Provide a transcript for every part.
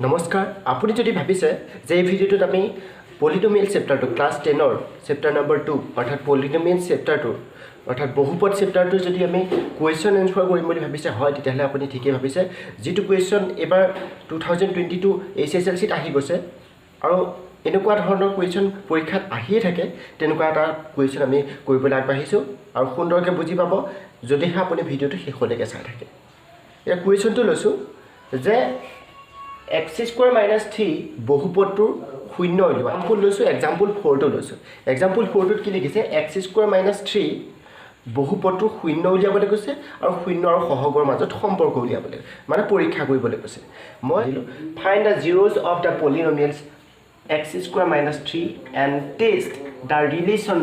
নমস্কাৰ আপুনি যদি ভাবিছে যে এই ভিডিওটোত আমি পলিনোমিয়েল চেপ্টাৰটো ক্লাছ 10ৰ চেপ্টাৰ নম্বৰ 2 অৰ্থাৎ পলিনোমিয়েল চেপ্টাৰটো অৰ্থাৎ বহুপদ চেপ্টাৰটো যদি আমি কুৱেশ্যন এনসাৰ কৰিম বুলি ভাবিছে হয় তেতিয়াহ'লে আপুনি ঠিকই ভাবিছে যেটো কুৱেশ্যন এবাৰ 2022 এছএছএলসিত আহি গৈছে আৰু এনেকুৱা ধৰণৰ কুৱেশ্যন পৰীক্ষাত আহিয়ে থাকে তেনেকুৱা এটা কুৱেশ্যন আমি কৰিবলৈ আগবাঢ়িছো আৰু সুন্দৰকৈ বুজি পাব যদিহে আপুনি ভিডিওটো শেষলৈকে চাই থাকে এই কুৱেশ্যনটো লৈছো যে x square minus 3 বহুপদটোৰ শূন্য উলিওৱা এক্সাম্পল লৈছো এক্সাম্পল 4 টো লৈছো এক্সাম্পল 4 টোত কি লিখিছে x square minus 3 বহুপদটোৰ শূন্য উলিয়াবলৈ কৈছে আৰু শূন্য আৰু সহগৰ মাজত সম্পৰ্ক উলিয়াবলৈ মানে পৰীক্ষা কৰিবলৈ কৈছে মই দিলো find the zeros of the polynomials x square minus 3 and test the relation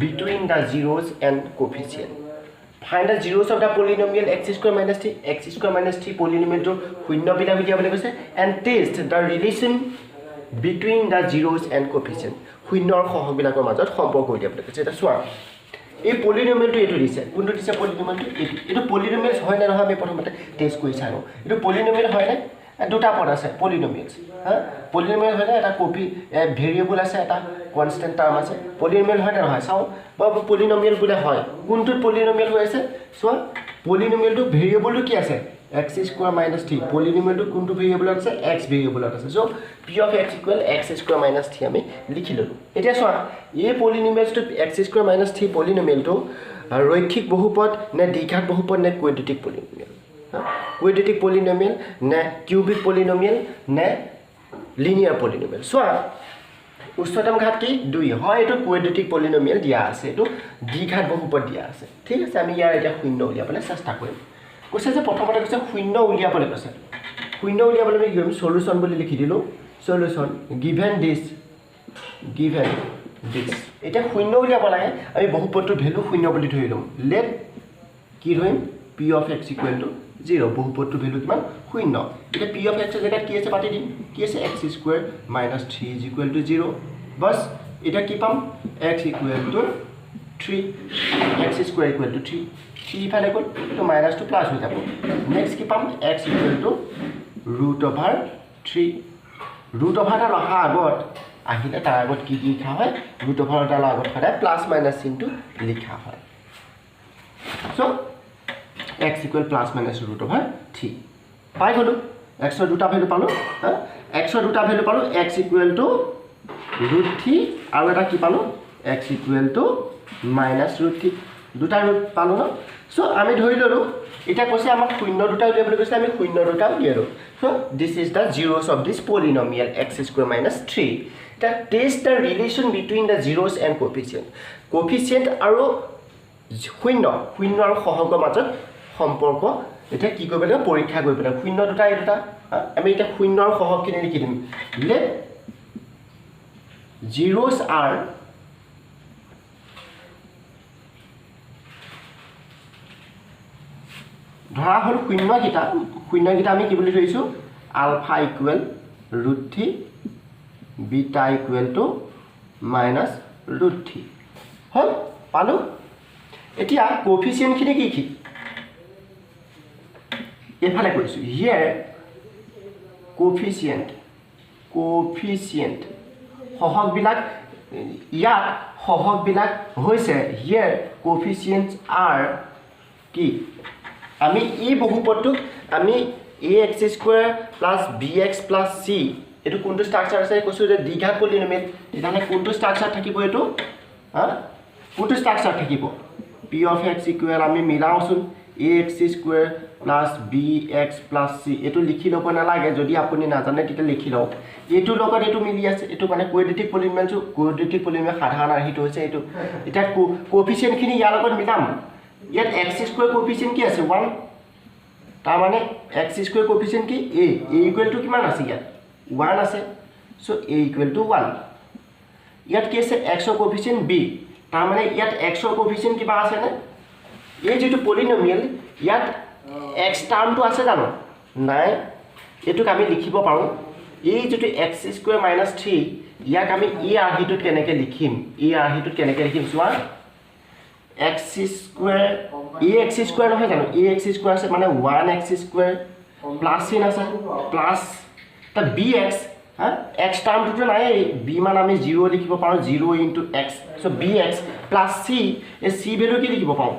between the zeros and coefficient. Find the zeros of the polynomial x square minus 3 polynomial to শূন্য বিলা উলিয়াবলৈ কৈছে and test the relation between the zeros and coefficient. শূন্য আৰু সহগবিলাকৰ মাজত সম্পৰ্ক উলিয়াবলৈ কৈছে এটা চোৱা এই পলিনোমিয়েলটো এটো দিছে কোনটো দিছে পলিনোমিয়েলটো এটো পলিনোমিয়েলস হয় না নহয় আমি প্ৰথমতে টেস্ট কৰি চাও এটো পলিনোমিয়েল হয় না দুটা পদ আছে পলিনোমিয়েলস হ্যাঁ পলিনোমিয়েল হয় না এটা কপি ভেৰিয়েবল আছে এটা কনস্ট্যান্ট টার্ম আছে পলিনোমিয়েল হয় না নহয় চাও বা পলিনোমিয়েল বুলে হয় কোনটো পলিনোমিয়েল হৈ আছে সো পলিনোমিয়েলটো ভেৰিয়েবলটো কি আছে x square minus 3 পলিনোমিয়েলটো কোনটো ভেৰিয়েবল আছে x ভেৰিয়েবল আছে so p of x equal x square minus 3 আমি লিখি ললো এতিয়া চোৱা এই পলিনোমিয়েলটো x square minus 3 পলিনোমিয়েলটো ৰৈখিক বহুপদ নে দ্বিঘাত বহুপদ নে quadratic পলিনোমিয়েল quadratic polynomial ne cubic polynomial ne linear polynomial so উচ্চতম ঘাত কি 2 হয় এটো quadratic polynomial দিয়া আছে এটো দ্বিঘাত বহুপদ দিয়া আছে ঠিক আছে আমি ইয়াৰ এটা শূন্য উলিয়াবলৈ চেষ্টা কৰিম কৈছে যে প্ৰথমতে কৈছে শূন্য উলিয়াবলৈ কৈছে শূন্য উলিয়াবলৈ আমি কি সলিউশন বুলি লিখি দিলো সলিউশন given this এটা শূন্য উলিয়াব লাগে আমি বহুপদটোৰ ভ্যালু শূন্য বুলি ধৰি লম let কি ধৰিম p of x equal to 0 বহুপদটোৰ value কিমান শূন্য এটা p of x এর জায়গাত কি আছে পাতি দিম কি আছে x square minus 3 is equal to 0 বাস এটা কি পাম x equal to 3 x square equal to 3 3 ইফালে গল তো মাইনাস টু প্লাস হৈ যাব নেক্সট কি পাম x equal to root over 3 root over টা লহা আগত আহিলে তাৰ আগত কি লিখা হয় root over টা আগত সদায় প্লাস মাইনাস চিনটো লিখা হয় so x equal plus minus root over 3 পাই গলো x ৰ দুটা ভ্যালু পালো x ৰ দুটা ভ্যালু পালো x equal to root 3 আৰু এটা কি পালো x equal to minus root 3 দুটা ৰুট পালো ন সো আমি ধৰি ললো এটা কৈছে আমাক শূন্য দুটা উলিয়াবলৈ কৈছে আমি শূন্য দুটা উলিয়ালো so this is the zeros of this polynomial x square minus 3 এটা test the relation between the zeros and coefficient আৰু শূন্য আৰু সহগৰ মাজত সম্পৰ্ক এটা কি কৰিব লাগিব পৰীক্ষা কৰিব লাগিব শূন্য দুটা এই দুটা আমি এটা শূন্য আৰু সহগ কিনে লিখি দিম let zeros are ধৰা হল শূন্য কিটা আমি কি বুলি ধৰিছো alpha equal √3 beta equal to minus √3 হল পালো এতিয়া কোএফিচিয়েন্ট খিনি কি এফালে কৈছো here coefficient সহগ বিলাক ইয়াত সহগ বিলাক হৈছে here coefficients are কি আমি এই বহুপদটোক আমি ax square plus bx plus c এটো কোনটো স্ট্ৰাকচাৰ আছে কৈছো যে দ্বিঘাত পলিনোমিয়েল তেতিয়াহলে কোনটো স্ট্ৰাকচাৰ থাকিব এটো কোনটো স্ট্ৰাকচাৰ থাকিব p of x equal আমি মিলাওছুন ax square plus bx plus c এটো লিখি লব না লাগে যদি আপুনি না জানে তেতিয়া লিখি লওক এটো লগত এটো মিলি আছে এটো মানে কোৱাড্ৰেটিক পলিনোমিয়েল সাধাৰণ আহিটো হৈছে এটো এটা কোএফিচিয়েন্ট খিনি ইয়াৰ লগত মিলাম ইয়াত x square কোএফিচিয়েন্ট কি আছে 1 তাৰ মানে x square কোএফিচিয়েন্ট কি a ইকুৱেল টু কিমান আছে ইয়াত 1 আছে সো a ইকুৱেল টু 1 ইয়াত কি আছে x ৰ কোএফিচিয়েন্ট b তাৰ মানে ইয়াত x ৰ কোএফিচিয়েন্ট কিবা আছে নে এই যেটো পলিনোমিয়েল ইয়াত x টাৰ্মটো আছে জানো নাই এটুক আমি লিখিব পাৰো এই যেটো x square minus 3 ইয়াক আমি এই আৰ্হিটোত কেনেকৈ লিখিম চোৱা x square ax square নহয় জানো ax square আছে মানে 1x square plus sin আছে plus তাত bx হা x টাৰ্মটো নাই b মান আমি 0 লিখিব পাৰো 0 * x so bx plus c এই c ভ্যালু কি লিখিব পাৰো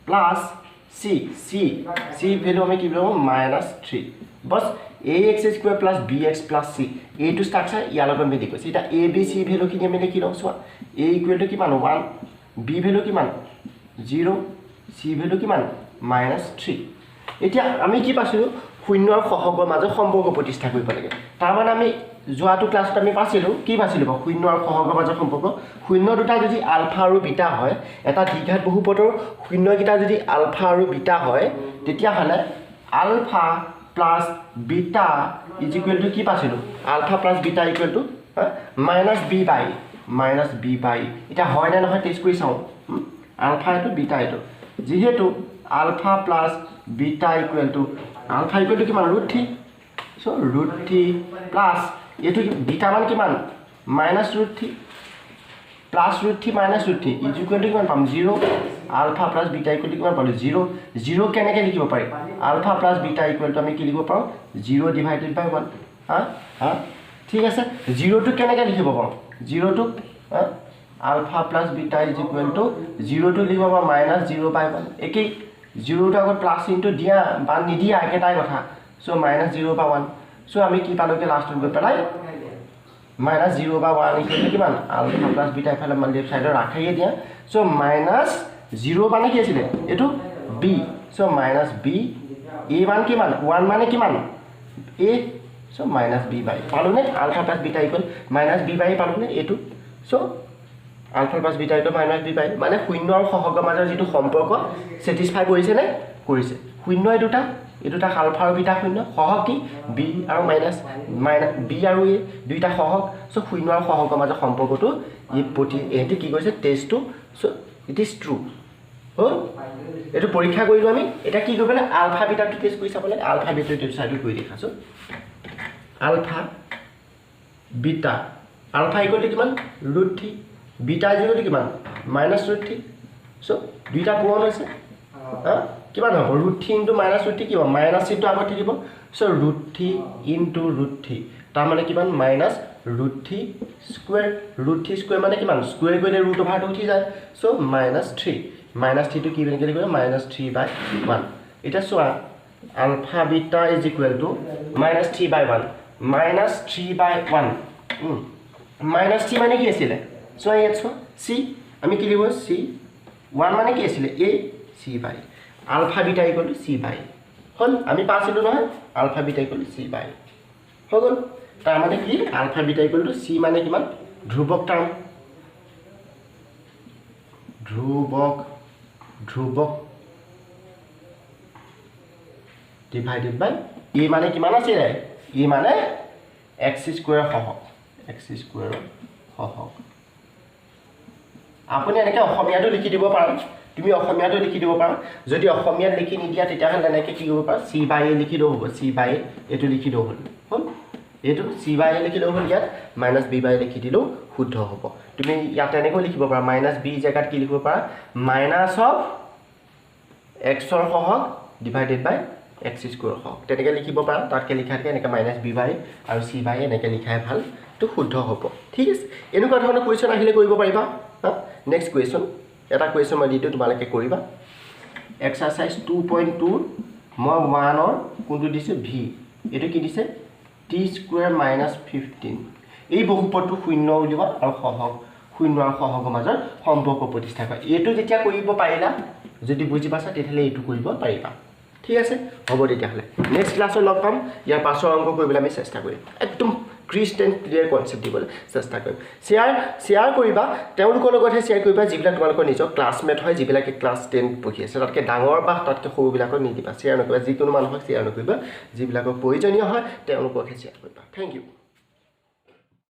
প্লাস c ভ্যালু আমি কি লিখিব -3 বস ax² + bx + c এইটো স্ট্ৰাকচাৰ ইয়াৰ লগত মিলি গৈছে এটা a b c ভ্যালু কি আমি লিখি লওঁ চোৱা a = কিমান 1 b ভ্যালু কিমান 0 c ভ্যালু কিমান -3 এতিয়া আমি কি পাইছো শূন্য আৰু সহগৰ মাজত সম্পৰ্ক প্ৰতিষ্ঠা কৰিব লাগে তাৰ মানে আমি যোৱাটো ক্লাছত আমি পাইছিলো কি পাইছিলো শূন্য আৰু সহগৰ মাজত সম্পৰ্ক শূন্য দুটা যদি আলফা আৰু বিটা হয় এটা দ্বিঘাত বহুপদৰ শূন্য কিটা যদি আলফা আৰু বিটা হয় তেতিয়া হলে alpha plus beta is equal to কি পাইছিলো alpha plus beta equal to -b by এটা হয় না নহয় টেস্ট কৰি চাও আলফা এটো বিটা এটো যেহেতু alpha plus beta equal to alpha equal to কিমান √3 সো √3 প্লাস এটো বিটা মান কিমান -√3 প্লাস √3 -√3 ইজ ইকুৱেল টু কিমান পাম 0 alpha plus beta equal to কিমান পালো 0 0 কেনেকৈ লিখিব পাৰি alpha plus beta equal to আমি কি লিখিব পাৰো 0 ডিভাইডেড বাই 1 হা ঠিক আছে 0 টো কেনেকৈ লিখিব পাৰো 0 টো alpha plus beta is equal to 0 টো লিখিব পাৰো -0 বাই 1 একেই 0 টো আগত প্লাস ইনটু দিয়া বা নিদিয়া একেটাই কথা সো -0 বাই 1 সো আমি কি পালোকে লাষ্টত গৈ পেলাই -0 বাই 1 ইকুৱেল টু কিমান আলফা প্লাস বিটা ইফালে মান লেফট সাইডৰ ৰাখাইয়ে দিয়া সো -0 মানে কি আছিল এটো b সো -b a মান কিমান 1 মানে কিমান a সো -b বাই পালোনে alpha plus beta equal -b by পালোনে এটো so alpha plus beta equal -b by মানে শূন্য আৰু সহগৰ মাজৰ যেটো সম্পৰ্ক স্যাটিসফাই কৰিছে নে কৰিছে শূন্য এটোটা আলফা আৰু বিটা শূন্য সহগ কি b আৰু b আৰু a দুইটা সহগ সো শূন্য আৰু সহগৰ মাজৰ সম্পৰ্কটো ই প্ৰতি এটি কি কৈছে test two so it is true ও এটো পৰীক্ষা কৰিলো আমি এটা কি কৰিবলে আলফা বিটাটো টেষ্ট কৰি চাবলে আলফা বিটাটো সাইড কৰি দেখাছো alpha beta alpha equal to কিমান √3 বিটা ইকুৱেল টু কিমান -√3 সো দুইটা পূৰণ হৈছে কিমান হ'ব √3 * -√3 কি হ'ব মাইনাস চিনটো আগত থাকিব সো √3 * √3 তাৰ মানে কিমান -√3 স্কয়াৰ √3 স্কয়াৰ মানে কিমান স্কয়াৰ কৰিলে √/2 উঠি যায় সো -3 টো কি বেনকে লিখিব -3/1 এটা সোৱা alpha beta is equal to -3/1 -3/1 -3 মানে কি আছিল সো ইয়াত সো c আমি কি লিখিব c 1 মানে কি আছিল a c by alpha beta equal to c by হল আমি পাইছিলো নহয় alpha beta equal to c by হল তাৰ মানে কি alpha beta equal to c মানে কিমান ধ্ৰুবক টাৰ্ম ধ্ৰুবক ডিভাইডেড বাই a মানে কিমান আছে a মানে x² সহগ আপুনি এনেকৈ অসমীয়াটো লিখি দিব পাৰো তুমি অসমীয়াটো লিখি দিব পাৰো যদি অসমীয়াত লিখি নিদিয়া তেতিয়া হলে এনেকৈ কি কৰিব পাৰো c/a লিখি দিও হ'ব c/a এটো লিখি দিও হ'ল এটো c/a লিখি দিও হ'ল ইয়াত -b/a লিখি দিলো শুদ্ধ হ'ব তুমি ইয়াত এনেকৈ লিখিব পাৰা -b জায়গাত কি লিখিব পাৰা - x ৰ সহগ ডিভাইডেড বাই x² সহগ তেনেকৈ লিখিব পাৰা তাতকৈ লিখাতকৈ এনেকৈ -b/a আৰু c/a এনেকৈ লিখাই ভাল তো শুদ্ধ হ'ব ঠিক আছে এনেকুৱা ধৰণৰ কোৱেশ্চন আহিলে কৰিব পাৰিবা নেক্সট কোৱেশ্চন এটা কোৱেশ্চন মই দিটো তোমালোকে কৰিবা এক্সাৰসাইজ 2.2 মই 1 ৰ কোনটো দিছে v এটো কি দিছে t² - 15 এই বহুপদটো শূন্য উলিবা আৰু সহগ শূন্য আৰু সহগৰ মাজৰ সম্পৰ্ক প্ৰতিষ্ঠা কৰা এটো যেতিয়া কৰিব পাৰিলা যদি বুজি পাছা তেতিয়ালে এটো কৰিব পাৰিবা ঠিক আছে হ'ব তেতিয়ালে নেক্সট ক্লাছত লগ পাম ইয়াৰ পাছৰ অংক কৰিবলৈ আমি চেষ্টা কৰিম একদম ক্ৰিস্টেল ক্লিয়াৰ কনসেপ্ট দিবলৈ চেষ্টা কৰিম শেয়াৰ কৰিবা তেওঁলোকৰ লগতহে শেয়াৰ কৰিবা যিবিলাক তোমালোকৰ নিজৰ ক্লাছমেট হয় যিবিলাকে ক্লাছ 10 পঢ়ি আছে তাতকৈ ডাঙৰ বা তাতকৈ সৰুবিলাকক নিদিবা শেয়াৰ নকৰিবা যিকোনো মানুহক শেয়াৰ নকৰিবা যিবিলাকৰ প্ৰয়োজনীয় হয় তেওঁলোককহে শেয়াৰ কৰিবা থ্যাংক ইউ